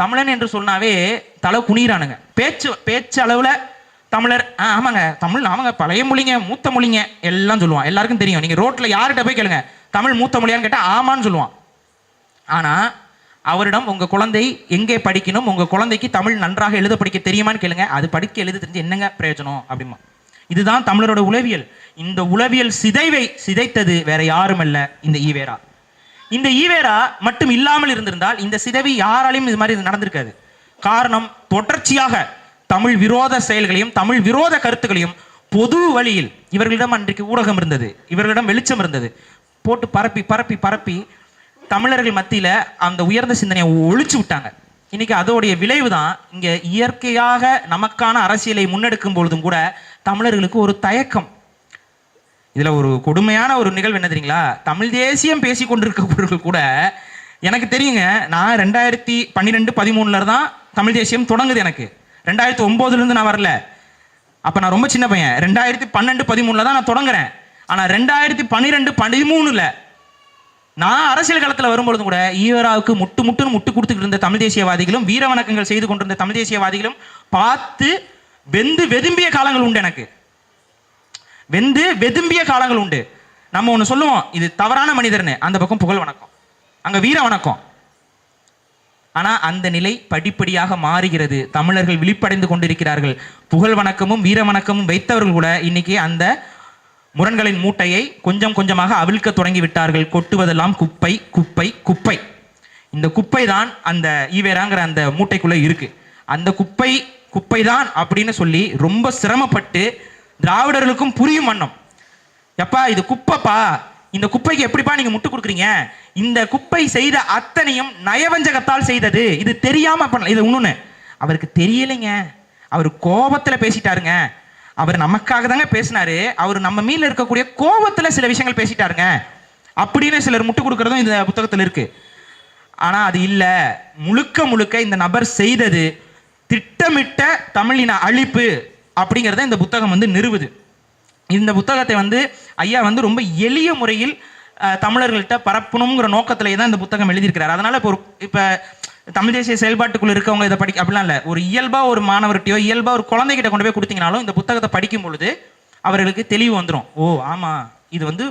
தமிழன் என்று சொன்னாவே தலை குனிறானுங்க. பேச்சு அளவில் தமிழர் ஆமாங்க தமிழ் ஆமாங்க பழைய மொழிங்க மூத்த மொழிங்க எல்லாம் சொல்லுவான். எல்லாருக்கும் தெரியும். நீங்கள் ரோட்டில் யார்கிட்ட போய் கேளுங்க தமிழ் மூத்த மொழியான்னு கேட்டால் ஆமான்னு சொல்லுவான். ஆனால் அவரிடம் உங்கள் குழந்தை எங்கே படிக்கணும், உங்கள் குழந்தைக்கு தமிழ் நன்றாக எழுத படிக்க தெரியுமான்னு கேளுங்க. அது படிக்க எழுத தெரிஞ்சு என்னங்க பிரயோஜனம் அப்படிமா. இதுதான் தமிழரோட உளவியல். இந்த உளவியல் சிதைத்தது வேற யாரும் அல்ல, இந்த ஈவேரா. இந்த ஈவேரா மட்டும் இல்லாமல் இருந்திருந்தால் இந்த சிதைவு யாராலையும் இது மாதிரி நடந்திருக்காது. காரணம், தொடர்ச்சியாக தமிழ் விரோத செயல்களையும் தமிழ் விரோத கருத்துக்களையும் பொது வழியில் இவர்களிடம் அன்றைக்கு ஊடகம் இருந்தது, இவர்களிடம் வெளிச்சம் இருந்தது, போட்டு பரப்பி பரப்பி பரப்பி தமிழர்கள் மத்தியில் அந்த உயர்ந்த சிந்தனையை ஒழிச்சு விட்டாங்க. இன்னைக்கு அதோடைய விளைவு தான் இங்கே இயற்கையாக நமக்கான அரசியலை முன்னெடுக்கும் பொழுதும் கூட தமிழர்களுக்கு ஒரு தயக்கம். இதில் ஒரு கொடுமையான ஒரு நிகழ்வு என்ன தெரியுங்களா? தமிழ் தேசியம் பேசி கொண்டிருக்கவர்கள் கூட எனக்கு தெரியுங்க. நான் 2012-13 தான் தமிழ் தேசியம் தொடங்குது. எனக்கு 2009 நான் வரல. அப்போ நான் ரொம்ப சின்ன பையன். 2012-13 தான் நான் தொடங்குறேன். ஆனால் 2012-13 நான் அரசியல் களத்தில் வரும்பொழுது கூட ஈவேராவுக்கு முட்டுன்னு முட்டு கொடுத்துக்கிட்டு இருந்த தமிழ் தேசியவாதிகளும் வீர வணக்கங்கள் செய்து கொண்டிருந்த தமிழ் தேசியவாதிகளும் பார்த்து வெதும்பிய காலங்கள் உண்டு. எனக்கு வெதும்பிய காலங்கள் உண்டு. நம்ம ஒன்று சொல்லுவோம், இது தவறான மனிதர்னு, அந்த பக்கம் புகழ் வணக்கம், அங்கே வீர வணக்கம். ஆனால் அந்த நிலை படிப்படியாக மாறுகிறது. தமிழர்கள் விழிப்படைந்து கொண்டிருக்கிறார்கள். புகழ் வணக்கமும் வீர வணக்கமும் வைத்தவர்கள் கூட இன்னைக்கு அந்த முரண்களின் மூட்டையை கொஞ்சம் கொஞ்சமாக அவிழ்க்க தொடங்கி விட்டார்கள். கொட்டுவதெல்லாம் குப்பை குப்பை குப்பை. இந்த குப்பை தான் அந்த ஈவேராங்கிற அந்த மூட்டைக்குள்ள இருக்கு. அந்த குப்பை தான் அப்படின்னு சொல்லி ரொம்ப சிரமப்பட்டு திராவிடர்களுக்கும் புரியும் வண்ணம், எப்பா இது குப்பைப்பா, இந்த குப்பைக்கு எப்படிப்பா நீங்க முட்டு கொடுக்குறீங்க, இந்த குப்பை செய்த அத்தனையும் நயவஞ்சகத்தால் செய்தது, இது தெரியாம பண்ணல. இது இன்னொன்னு, அவருக்கு தெரியலைங்க, அவர் கோபத்துல பேசிட்டாருங்க, அவர் நமக்காக தாங்க பேசினாரு, அவர் நம்ம மீது இருக்கக்கூடிய கோபத்துல சில விஷயங்கள் பேசிட்டாருங்க அப்படின்னு சிலர் முட்டு கொடுக்கறதும் இந்த புத்தகத்தில் இருக்கு. ஆனா அது இல்ல, முழுக்க இந்த நபர் செய்தது திட்டமிட்ட தமிழின அழிப்பு அப்படிங்கிறத இந்த புத்தகம் நிறுவுது. இந்த புத்தகத்தை ஐயா ரொம்ப எளிய முறையில் தமிழர்கள்ட்ட பரப்பணுங்கிற நோக்கத்திலே தான் இந்த புத்தகம் எழுதியிருக்கிறார். அதனால இப்போ தமிழ் தேசிய செயல்பாட்டுக்குள்ள இருக்கவங்க இதை படிக்க அப்படிலாம் இல்லை. ஒரு இயல்பா ஒரு மாணவர்கிட்டயோ இயல்பா ஒரு குழந்தைகிட்ட கொண்டு போய் கொடுத்தீங்கனாலும் இந்த புத்தகத்தை படிக்கும் பொழுது அவர்களுக்கு தெளிவு வந்துடும். ஓ ஆமா, இது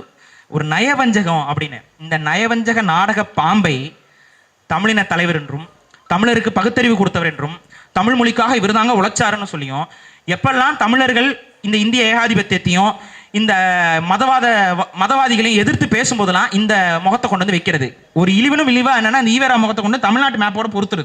ஒரு நயவஞ்சகம் அப்படின்னு. இந்த நயவஞ்சக நாடக பாம்பை தமிழின தலைவர் என்றும் தமிழருக்கு பகுத்தறிவு கொடுத்தவர் என்றும் தமிழ் மொழிக்காக இவர் தாங்க உழைச்சாருன்னு சொல்லியும் எப்பெல்லாம் தமிழர்கள் இந்த இந்திய ஏகாதிபத்தியத்தையும் இந்த மதவாதிகளையும் எதிர்த்து பேசும்போதெல்லாம் இந்த முகத்தை கொண்டு வைக்கிறது. ஒரு இழிவா என்னன்னா இந்த ஈவேரா முகத்தை கொண்டு தமிழ்நாட்டு மேப்போட பொறுத்துருது.